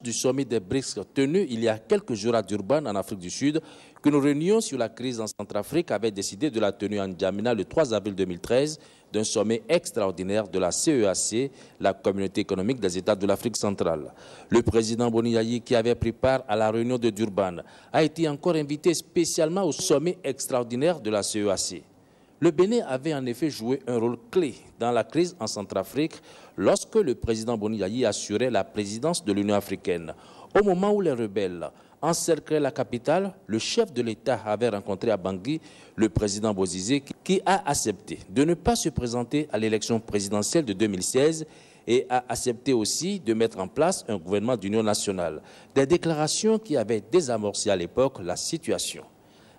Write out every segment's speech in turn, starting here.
du sommet des BRICS tenu il y a quelques jours à Durban, en Afrique du Sud, qu'une réunion sur la crise en Centrafrique avait décidé de la tenue en N'Djamena le 3 avril 2013 d'un sommet extraordinaire de la CEAC, la Communauté économique des États de l'Afrique centrale. Le président Boni Yayi, qui avait pris part à la réunion de Durban, a été encore invité spécialement au sommet extraordinaire de la CEAC. Le Bénin avait en effet joué un rôle clé dans la crise en Centrafrique lorsque le président Boni Yayi assurait la présidence de l'Union africaine. Au moment où les rebelles encerclaient la capitale, le chef de l'État avait rencontré à Bangui le président Bozizé qui a accepté de ne pas se présenter à l'élection présidentielle de 2016 et a accepté aussi de mettre en place un gouvernement d'union nationale. Des déclarations qui avaient désamorcé à l'époque la situation.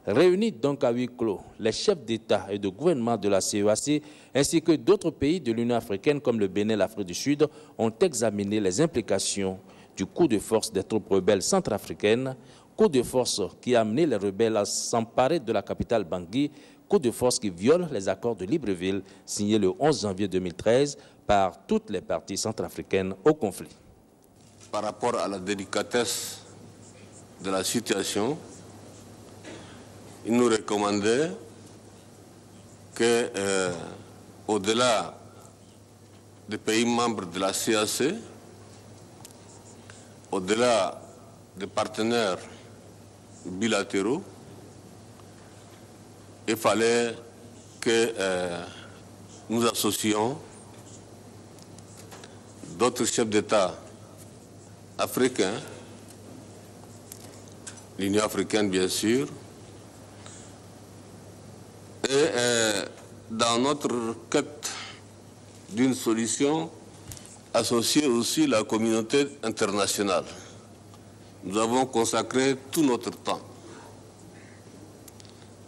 Réunis donc à huis clos, les chefs d'État et de gouvernement de la CEAC ainsi que d'autres pays de l'Union africaine comme le Bénin et l'Afrique du Sud ont examiné les implications du coup de force des troupes rebelles centrafricaines, coup de force qui a amené les rebelles à s'emparer de la capitale Bangui, coup de force qui viole les accords de Libreville signés le 11 janvier 2013 par toutes les parties centrafricaines au conflit. Par rapport à la délicatesse de la situation, il nous recommandait que, au-delà des pays membres de la CAC, au-delà des partenaires bilatéraux, il fallait que nous associons d'autres chefs d'État africains, l'Union africaine bien sûr, et dans notre quête d'une solution, associer aussi la communauté internationale. Nous avons consacré tout notre temps.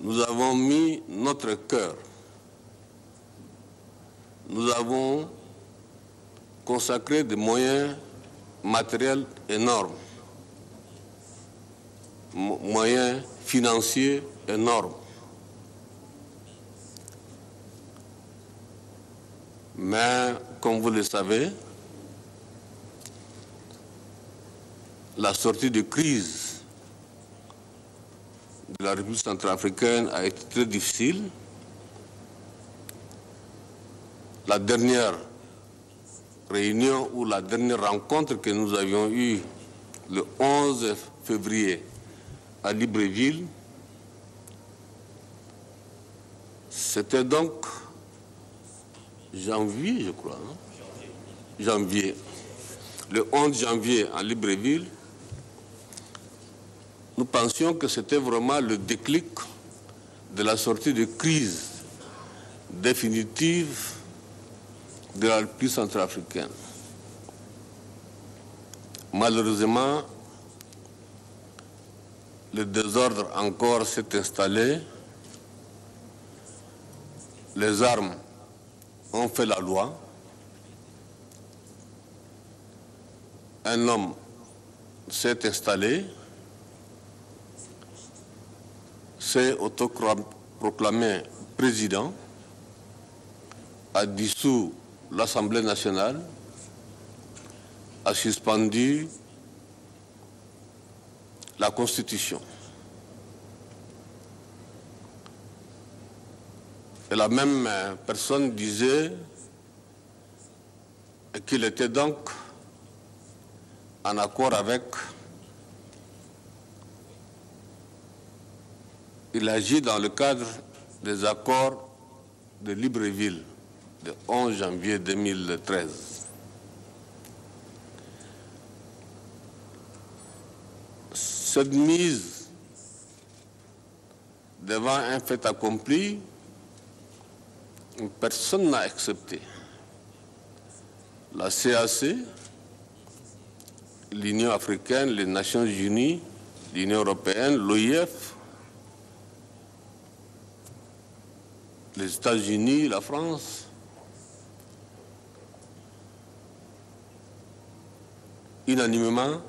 Nous avons mis notre cœur. Nous avons consacré des moyens matériels énormes, moyens financiers énormes. Mais, comme vous le savez, la sortie de crise de la République centrafricaine a été très difficile. La dernière réunion ou la dernière rencontre que nous avions eue le 11 février à Libreville, c'était donc janvier, je crois. Janvier. Le 11 janvier à Libreville, nous pensions que c'était vraiment le déclic de la sortie de crise définitive de la République centrafricaine. Malheureusement, le désordre encore s'est installé. Les armes ont fait la loi. Un homme s'est installé, s'est autoproclamé président, a dissous l'Assemblée nationale, a suspendu la Constitution. Et la même personne disait qu'il était donc en accord avec, il agit dans le cadre des accords de Libreville le 11 janvier 2013. Cette mise devant un fait accompli, personne n'a accepté. La CAC, l'Union africaine, les Nations unies, l'Union européenne, l'OIF, les États-Unis, la France, unanimement,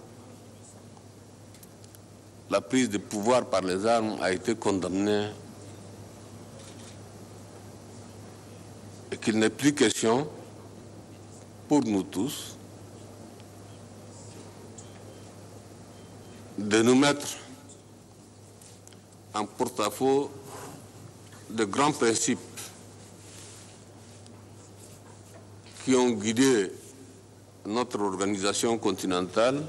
la prise de pouvoir par les armes a été condamnée et qu'il n'est plus question pour nous tous de nous mettre en porte-à-faux de grands principes qui ont guidé notre organisation continentale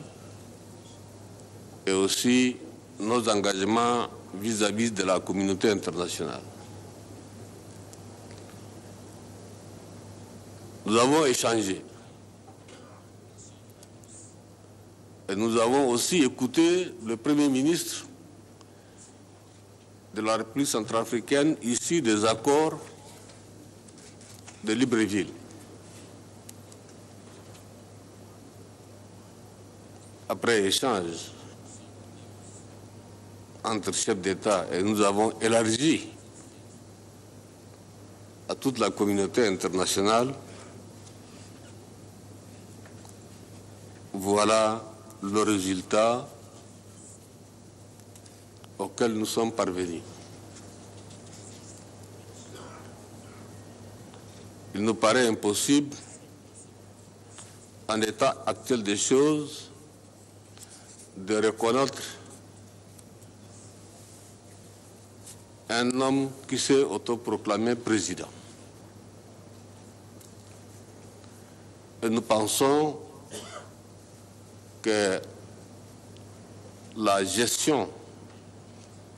et aussi nos engagements vis-à-vis de la communauté internationale. Nous avons échangé et nous avons aussi écouté le Premier ministre de la République centrafricaine issu des accords de Libreville. Après échange entre chefs d'État, et nous avons élargi à toute la communauté internationale, voilà le résultat auquel nous sommes parvenus. Il nous paraît impossible, en l'état actuel des choses, de reconnaître un homme qui s'est autoproclamé président. Et nous pensons que la gestion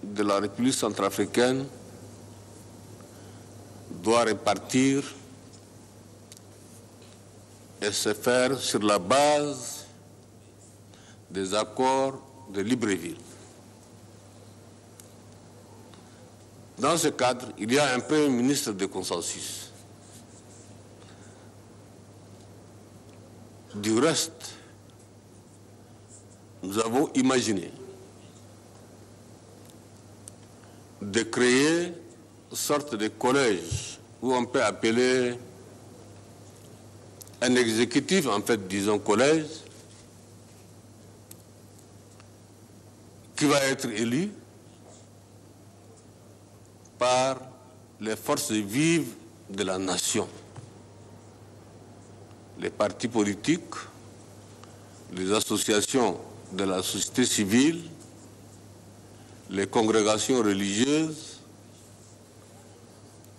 de la République centrafricaine doit répartir et se faire sur la base des accords de Libreville. Dans ce cadre, il y a un Premier ministre de consensus. Du reste, nous avons imaginé de créer une sorte de collège où on peut appeler un exécutif, en fait, disons collège, qui va être élu par les forces vives de la nation, les partis politiques, les associations de la société civile, les congrégations religieuses,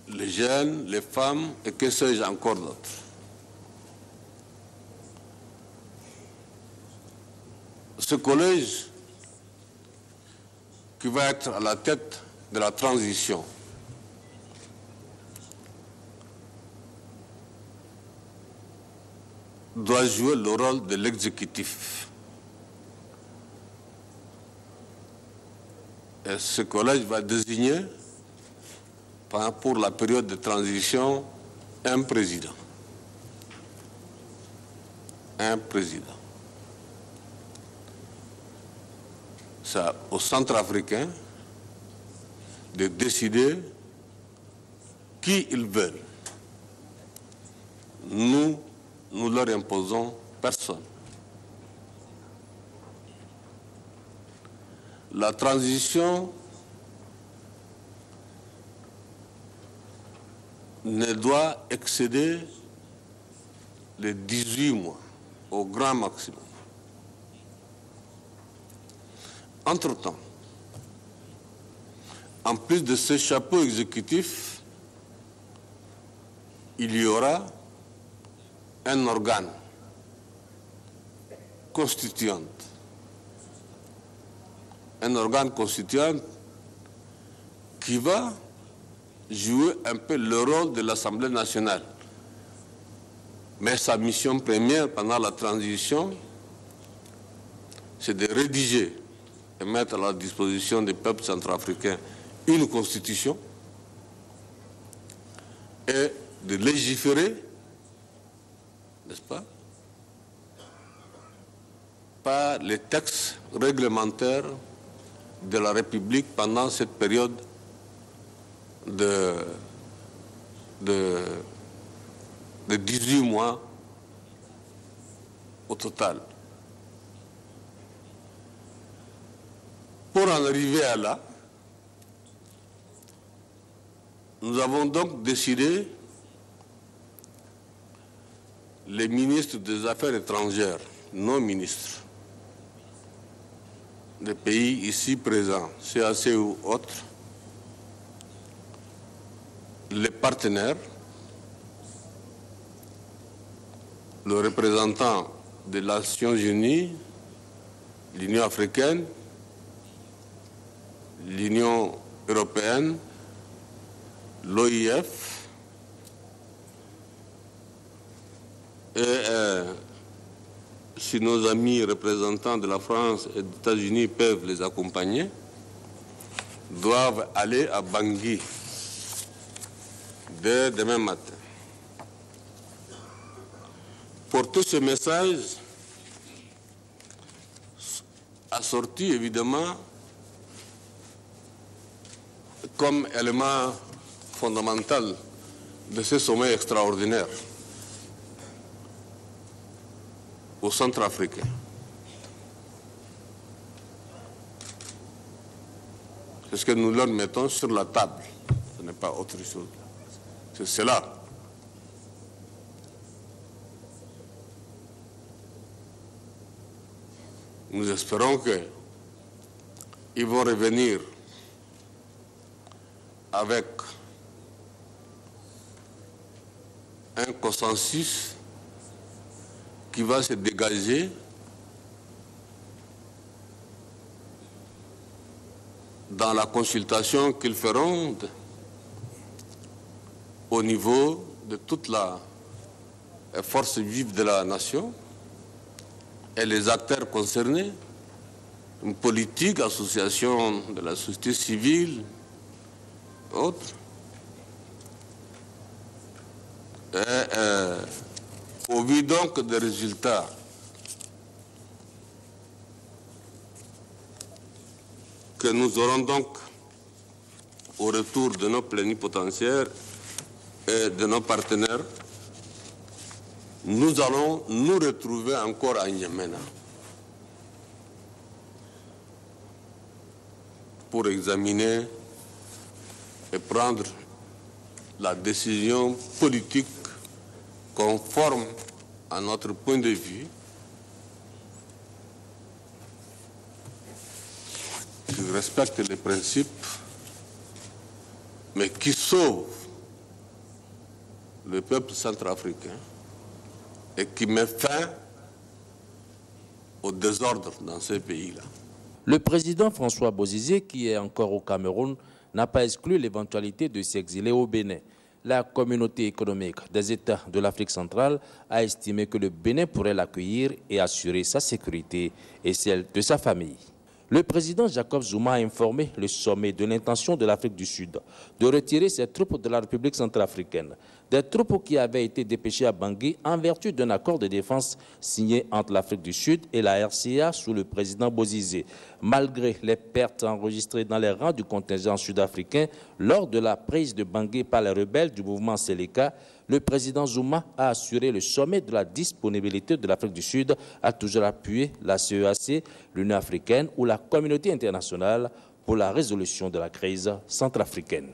les jeunes, les femmes et que sais-je encore d'autres. Ce collège qui va être à la tête de la transition doit jouer le rôle de l'exécutif. Et ce collège va désigner, pour la période de transition, un président. Un président. C'est au Centrafricain de décider qui ils veulent. Nous leur imposons personne. La transition ne doit excéder les 18 mois au grand maximum. Entre-temps, en plus de ce chapeau exécutif, il y aura un organe constituant. Un organe constituant qui va jouer un peu le rôle de l'Assemblée nationale. Mais sa mission première pendant la transition, c'est de rédiger et mettre à la disposition des peuples centrafricains une constitution et de légiférer, n'est-ce pas, par les textes réglementaires de la République pendant cette période de 18 mois au total. Pour en arriver à là, nous avons donc décidé, les ministres des Affaires étrangères, nos ministres, des pays ici présents, CAC ou autres, les partenaires, le représentant des Nations Unies, l'Union africaine, l'Union européenne, l'OIF et si nos amis représentants de la France et des États-Unis peuvent les accompagner, doivent aller à Bangui dès demain matin. Porter ce message assorti évidemment comme élément fondamental de ce sommet extraordinaire au Centrafricain. C'est ce que nous leur mettons sur la table. Ce n'est pas autre chose. C'est cela. Nous espérons qu'ils vont revenir avec un consensus qui va se dégager dans la consultation qu'ils feront au niveau de toute la force vive de la nation et les acteurs concernés, une politique, association de la société civile, autres. Au vu donc des résultats que nous aurons donc au retour de nos plénipotentiaires et de nos partenaires, nous allons nous retrouver encore à N'Djamena pour examiner et prendre la décision politique conforme à notre point de vue, qui respecte les principes, mais qui sauve le peuple centrafricain et qui met fin au désordre dans ces pays-là. Le président François Bozizé, qui est encore au Cameroun, n'a pas exclu l'éventualité de s'exiler au Bénin. La communauté économique des États de l'Afrique centrale a estimé que le Bénin pourrait l'accueillir et assurer sa sécurité et celle de sa famille. Le président Jacob Zuma a informé le sommet de l'intention de l'Afrique du Sud de retirer ses troupes de la République centrafricaine, des troupes qui avaient été dépêchées à Bangui en vertu d'un accord de défense signé entre l'Afrique du Sud et la RCA sous le président Bozizé. Malgré les pertes enregistrées dans les rangs du contingent sud-africain lors de la prise de Bangui par les rebelles du mouvement Seleka, le président Zuma a assuré le sommet de la disponibilité de l'Afrique du Sud à toujours appuyer la CEAC, l'Union africaine ou la communauté internationale pour la résolution de la crise centrafricaine.